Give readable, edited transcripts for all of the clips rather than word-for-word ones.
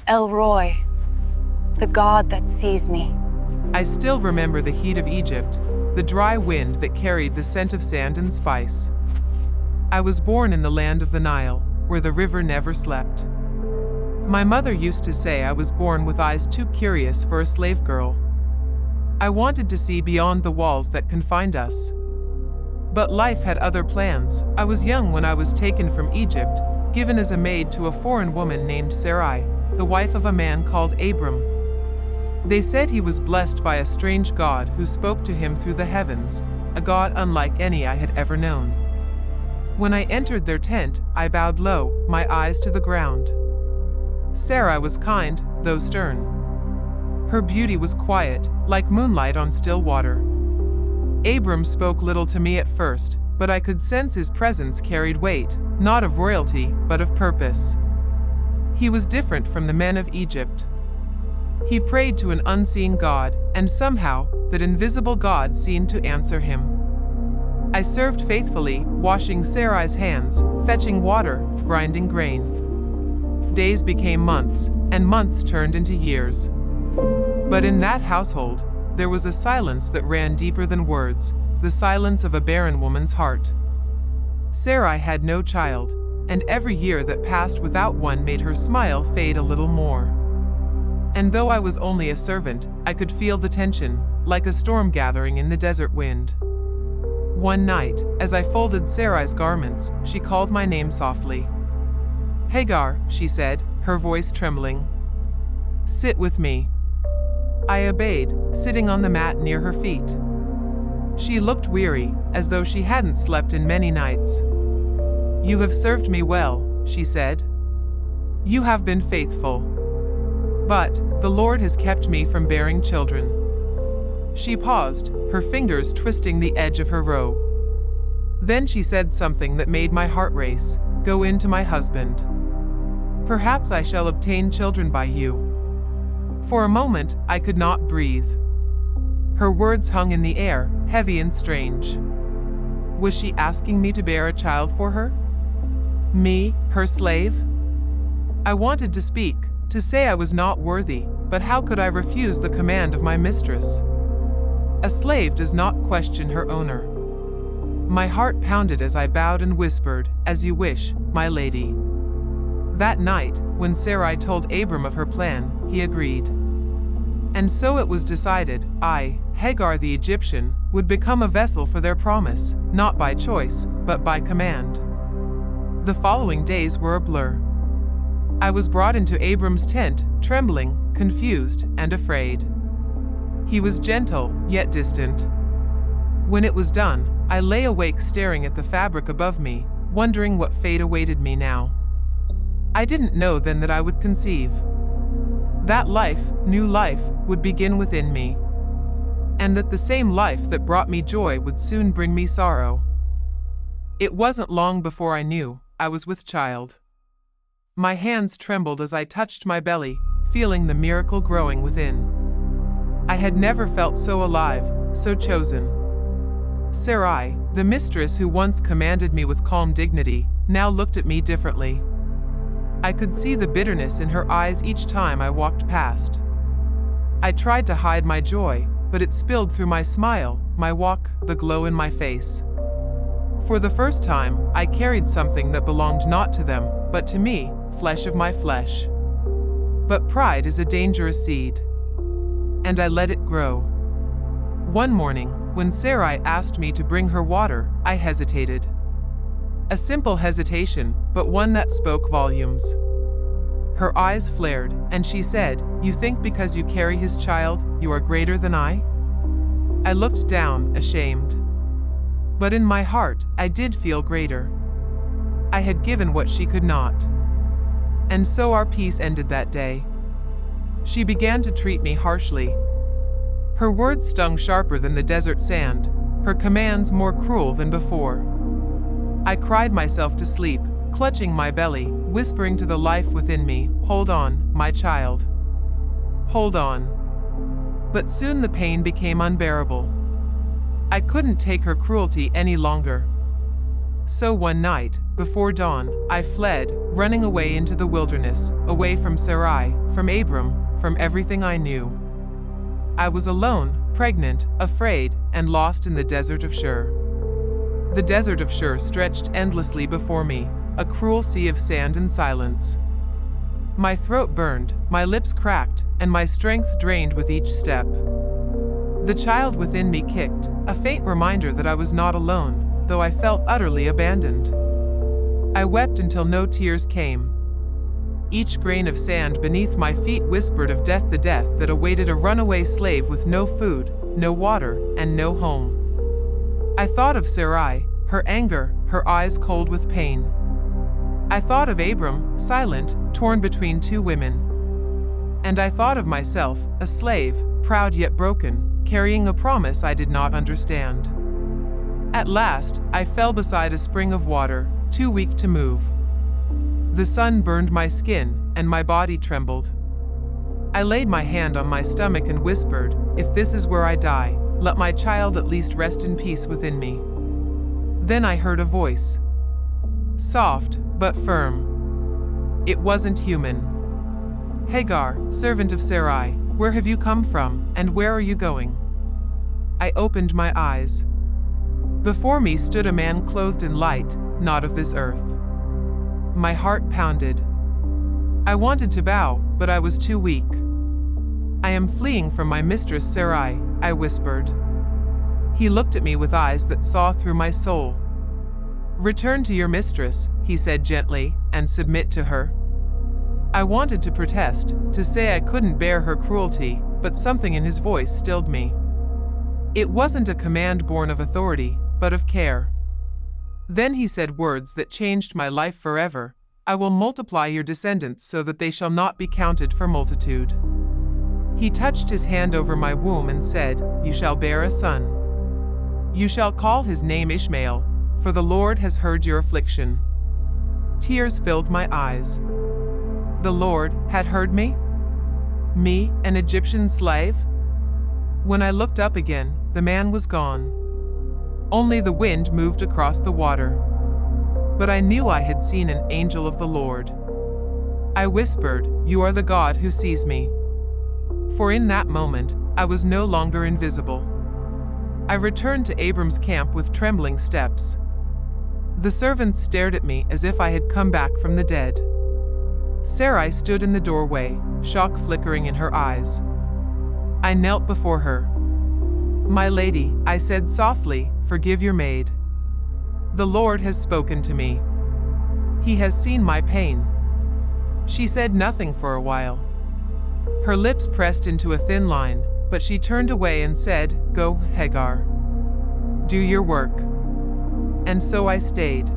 El-Roi, the God that sees me. I still remember the heat of Egypt, the dry wind that carried the scent of sand and spice. I was born in the land of the Nile, where the river never slept. My mother used to say I was born with eyes too curious for a slave girl. I wanted to see beyond the walls that confined us. But life had other plans. I was young when I was taken from Egypt, given as a maid to a foreign woman named Sarai, the wife of a man called Abram. They said he was blessed by a strange God who spoke to him through the heavens, a God unlike any I had ever known. When I entered their tent, I bowed low, my eyes to the ground. Sarai was kind, though stern. Her beauty was quiet, like moonlight on still water. Abram spoke little to me at first, but I could sense his presence carried weight, not of royalty, but of purpose. He was different from the men of Egypt. He prayed to an unseen God, and somehow, that invisible God seemed to answer him. I served faithfully, washing Sarai's hands, fetching water, grinding grain. Days became months, and months turned into years. But in that household, there was a silence that ran deeper than words, the silence of a barren woman's heart. Sarai had no child, and every year that passed without one made her smile fade a little more. And though I was only a servant, I could feel the tension, like a storm gathering in the desert wind. One night, as I folded Sarai's garments, she called my name softly. "Hagar," she said, her voice trembling. "Sit with me." I obeyed, sitting on the mat near her feet. She looked weary, as though she hadn't slept in many nights. "You have served me well," she said. "You have been faithful. But the Lord has kept me from bearing children." She paused, her fingers twisting the edge of her robe. Then she said something that made my heart race. "Go in to my husband. Perhaps I shall obtain children by you." For a moment, I could not breathe. Her words hung in the air, heavy and strange. Was she asking me to bear a child for her? Me, her slave? I wanted to speak, to say I was not worthy, but how could I refuse the command of my mistress? A slave does not question her owner. My heart pounded as I bowed and whispered, "As you wish, my lady." That night, when Sarai told Abram of her plan, he agreed. And so it was decided, I, Hagar the Egyptian, would become a vessel for their promise, not by choice, but by command. The following days were a blur. I was brought into Abram's tent, trembling, confused, and afraid. He was gentle, yet distant. When it was done, I lay awake staring at the fabric above me, wondering what fate awaited me now. I didn't know then that I would conceive. That life, new life, would begin within me. And that the same life that brought me joy would soon bring me sorrow. It wasn't long before I knew I was with child. My hands trembled as I touched my belly, feeling the miracle growing within. I had never felt so alive, so chosen. Sarai, the mistress who once commanded me with calm dignity, now looked at me differently. I could see the bitterness in her eyes each time I walked past. I tried to hide my joy, but it spilled through my smile, my walk, the glow in my face. For the first time, I carried something that belonged not to them, but to me, flesh of my flesh. But pride is a dangerous seed. And I let it grow. One morning, when Sarai asked me to bring her water, I hesitated. A simple hesitation, but one that spoke volumes. Her eyes flared, and she said, "You think because you carry his child, you are greater than I?" I looked down, ashamed. But in my heart, I did feel greater. I had given what she could not. And so our peace ended that day. She began to treat me harshly. Her words stung sharper than the desert sand, her commands more cruel than before. I cried myself to sleep, clutching my belly, whispering to the life within me, "Hold on, my child. Hold on." But soon the pain became unbearable. I couldn't take her cruelty any longer. So one night, before dawn, I fled, running away into the wilderness, away from Sarai, from Abram, from everything I knew. I was alone, pregnant, afraid, and lost in the desert of Shur. The desert of Shur stretched endlessly before me, a cruel sea of sand and silence. My throat burned, my lips cracked, and my strength drained with each step. The child within me kicked, a faint reminder that I was not alone, though I felt utterly abandoned. I wept until no tears came. Each grain of sand beneath my feet whispered of death, the death that awaited a runaway slave with no food, no water, and no home. I thought of Sarai, her anger, her eyes cold with pain. I thought of Abram, silent, torn between two women. And I thought of myself, a slave, proud yet broken, carrying a promise I did not understand. At last, I fell beside a spring of water, too weak to move. The sun burned my skin, and my body trembled. I laid my hand on my stomach and whispered, "If this is where I die, let my child at least rest in peace within me." Then I heard a voice. Soft, but firm. It wasn't human. "Hagar, servant of Sarai, where have you come from, and where are you going?" I opened my eyes. Before me stood a man clothed in light, not of this earth. My heart pounded. I wanted to bow, but I was too weak. "I am fleeing from my mistress Sarai," I whispered. He looked at me with eyes that saw through my soul. "Return to your mistress," he said gently, "and submit to her." I wanted to protest, to say I couldn't bear her cruelty, but something in his voice stilled me. It wasn't a command born of authority, but of care. Then he said words that changed my life forever. "I will multiply your descendants so that they shall not be counted for multitude." He touched his hand over my womb and said, "You shall bear a son. You shall call his name Ishmael, for the Lord has heard your affliction." Tears filled my eyes. The Lord had heard me? Me, an Egyptian slave? When I looked up again, the man was gone. Only the wind moved across the water. But I knew I had seen an angel of the Lord. I whispered, "You are the God who sees me." For in that moment, I was no longer invisible. I returned to Abram's camp with trembling steps. The servants stared at me as if I had come back from the dead. Sarai stood in the doorway, shock flickering in her eyes. I knelt before her. "My lady," I said softly, "forgive your maid. The Lord has spoken to me. He has seen my pain." She said nothing for a while. Her lips pressed into a thin line, but she turned away and said, "Go, Hagar. Do your work." And so I stayed.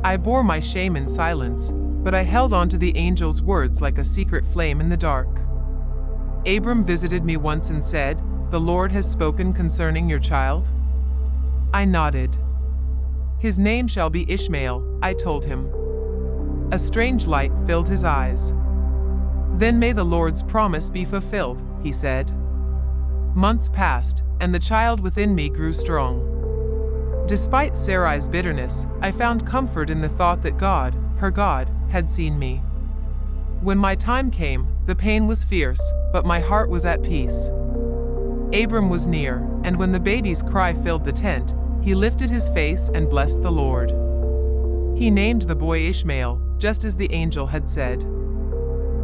I bore my shame in silence, but I held on to the angel's words like a secret flame in the dark. Abram visited me once and said, "The Lord has spoken concerning your child?" I nodded. "His name shall be Ishmael," I told him. A strange light filled his eyes. "Then may the Lord's promise be fulfilled," he said. Months passed, and the child within me grew strong. Despite Sarai's bitterness, I found comfort in the thought that God, her God, had seen me. When my time came, the pain was fierce, but my heart was at peace. Abram was near, and when the baby's cry filled the tent, he lifted his face and blessed the Lord. He named the boy Ishmael, just as the angel had said.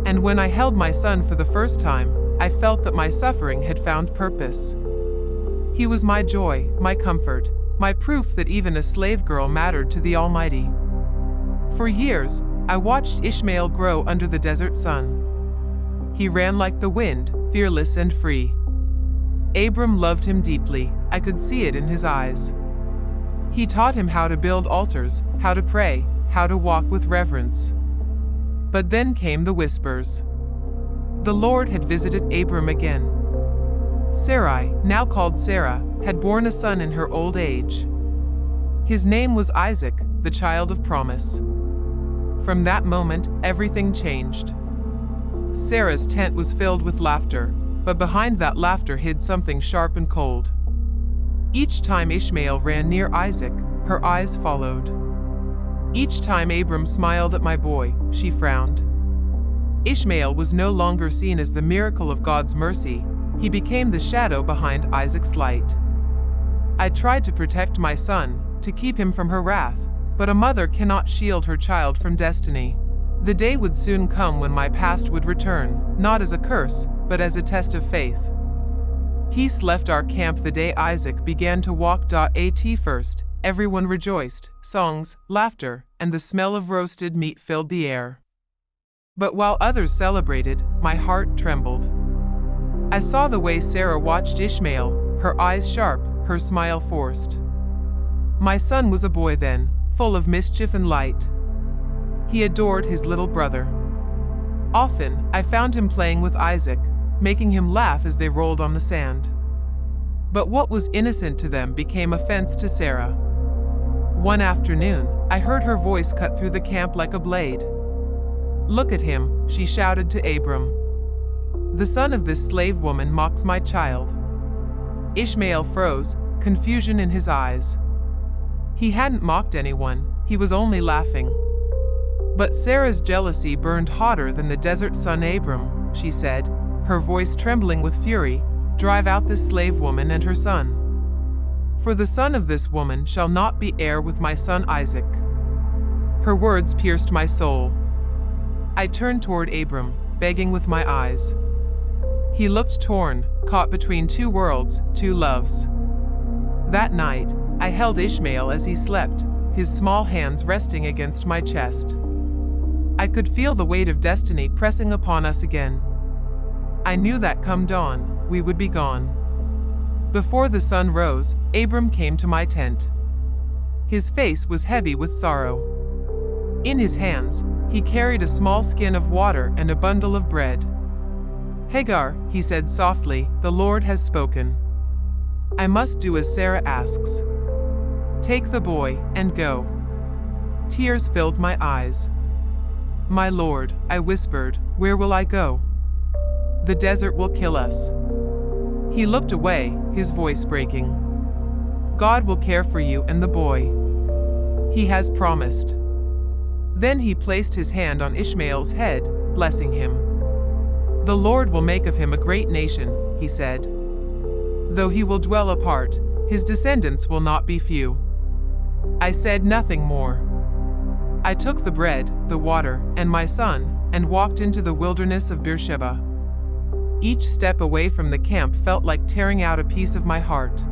And when I held my son for the first time, I felt that my suffering had found purpose. He was my joy, my comfort, my proof that even a slave girl mattered to the Almighty. For years, I watched Ishmael grow under the desert sun. He ran like the wind, fearless and free. Abram loved him deeply, I could see it in his eyes. He taught him how to build altars, how to pray, how to walk with reverence. But then came the whispers. The Lord had visited Abram again. Sarai, now called Sarah, had borne a son in her old age. His name was Isaac, the child of promise. From that moment, everything changed. Sarah's tent was filled with laughter, but behind that laughter hid something sharp and cold. Each time Ishmael ran near Isaac, Her eyes followed. Each time Abram smiled at my boy, she frowned. Ishmael was no longer seen as the miracle of God's mercy. He became the shadow behind Isaac's light. I tried to protect my son, to keep him from her wrath, but a mother cannot shield her child from destiny. The day would soon come when my past would return, not as a curse, but as a test of faith. Peace left our camp the day Isaac began to walk. At first, everyone rejoiced, songs, laughter, and the smell of roasted meat filled the air. But while others celebrated, my heart trembled. I saw the way Sarah watched Ishmael, her eyes sharp, her smile forced. My son was a boy then, full of mischief and light. He adored his little brother. Often, I found him playing with Isaac, making him laugh as they rolled on the sand. But what was innocent to them became offense to Sarah. One afternoon, I heard her voice cut through the camp like a blade. "Look at him," she shouted to Abram. "The son of this slave woman mocks my child." Ishmael froze, confusion in his eyes. He hadn't mocked anyone, he was only laughing. But Sarah's jealousy burned hotter than the desert sun. "Abram," she said, her voice trembling with fury, "drive out this slave woman and her son. For the son of this woman shall not be heir with my son Isaac." Her words pierced my soul. I turned toward Abram, begging with my eyes. He looked torn, caught between two worlds, two loves. That night, I held Ishmael as he slept, his small hands resting against my chest. I could feel the weight of destiny pressing upon us again. I knew that come dawn, we would be gone. Before the sun rose, Abram came to my tent. His face was heavy with sorrow. In his hands, he carried a small skin of water and a bundle of bread. "Hagar," he said softly, "the Lord has spoken. I must do as Sarah asks. Take the boy and go." Tears filled my eyes. "My Lord," I whispered, "where will I go? The desert will kill us." He looked away, his voice breaking. "God will care for you and the boy. He has promised." Then he placed his hand on Ishmael's head, blessing him. "The Lord will make of him a great nation," he said. "Though he will dwell apart, his descendants will not be few." I said nothing more. I took the bread, the water, and my son, and walked into the wilderness of Beersheba. Each step away from the camp felt like tearing out a piece of my heart.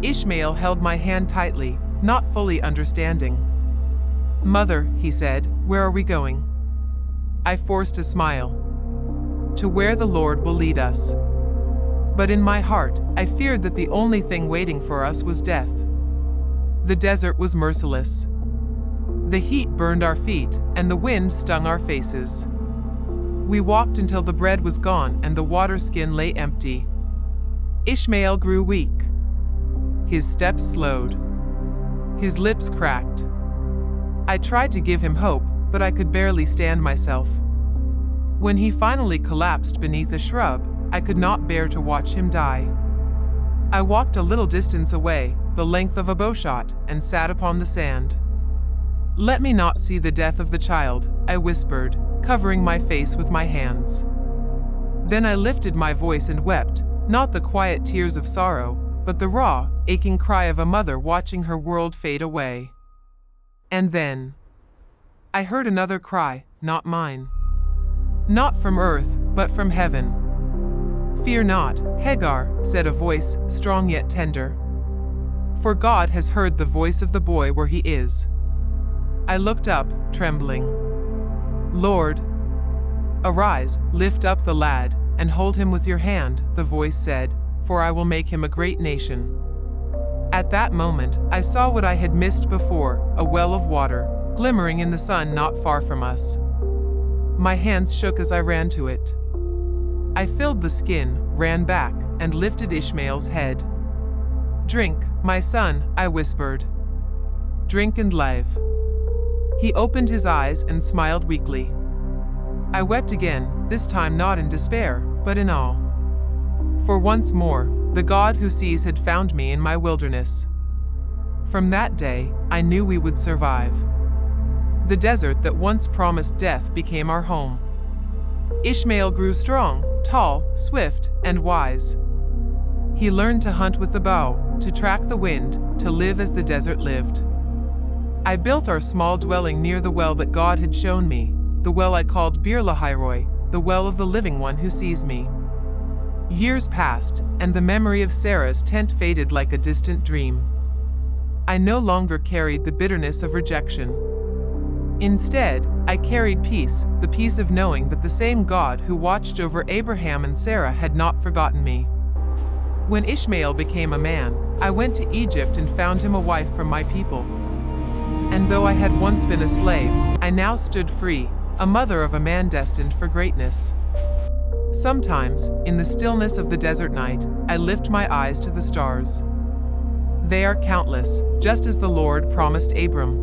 Ishmael held my hand tightly, not fully understanding. "Mother," he said, "where are we going?" I forced a smile. "To where the Lord will lead us." But in my heart, I feared that the only thing waiting for us was death. The desert was merciless. The heat burned our feet, and the wind stung our faces. We walked until the bread was gone and the water skin lay empty. Ishmael grew weak. His steps slowed. His lips cracked. I tried to give him hope, but I could barely stand myself. When he finally collapsed beneath a shrub, I could not bear to watch him die. I walked a little distance away, the length of a bowshot, and sat upon the sand. "Let me not see the death of the child," I whispered, covering my face with my hands. Then I lifted my voice and wept, not the quiet tears of sorrow, but the raw, aching cry of a mother watching her world fade away. And then I heard another cry, not mine. Not from earth, but from heaven. "Fear not, Hagar," said a voice, strong yet tender. "For God has heard the voice of the boy where he is." I looked up, trembling. "Lord, arise, lift up the lad, and hold him with your hand," the voice said, "for I will make him a great nation." At that moment, I saw what I had missed before, a well of water, glimmering in the sun not far from us. My hands shook as I ran to it. I filled the skin, ran back, and lifted Ishmael's head. "Drink, my son," I whispered. "Drink and live." He opened his eyes and smiled weakly. I wept again, this time not in despair, but in awe. For once more, the God who sees had found me in my wilderness. From that day, I knew we would survive. The desert that once promised death became our home. Ishmael grew strong, tall, swift, and wise. He learned to hunt with the bow, to track the wind, to live as the desert lived. I built our small dwelling near the well that God had shown me, the well I called God El-Roi, the well of the living one who sees me. Years passed, and the memory of Sarah's tent faded like a distant dream. I no longer carried the bitterness of rejection. Instead, I carried peace, the peace of knowing that the same God who watched over Abraham and Sarah had not forgotten me. When Ishmael became a man, I went to Egypt and found him a wife from my people. And though I had once been a slave, I now stood free, a mother of a man destined for greatness. Sometimes, in the stillness of the desert night, I lift my eyes to the stars. They are countless, just as the Lord promised Abram.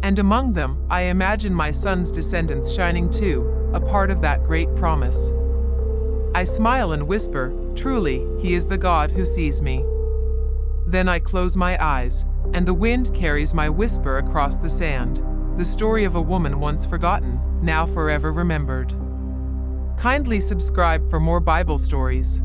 And among them, I imagine my son's descendants shining too, a part of that great promise. I smile and whisper, truly, He is the God who sees me. Then I close my eyes, and the wind carries my whisper across the sand, the story of a woman once forgotten, now forever remembered. Kindly subscribe for more Bible stories.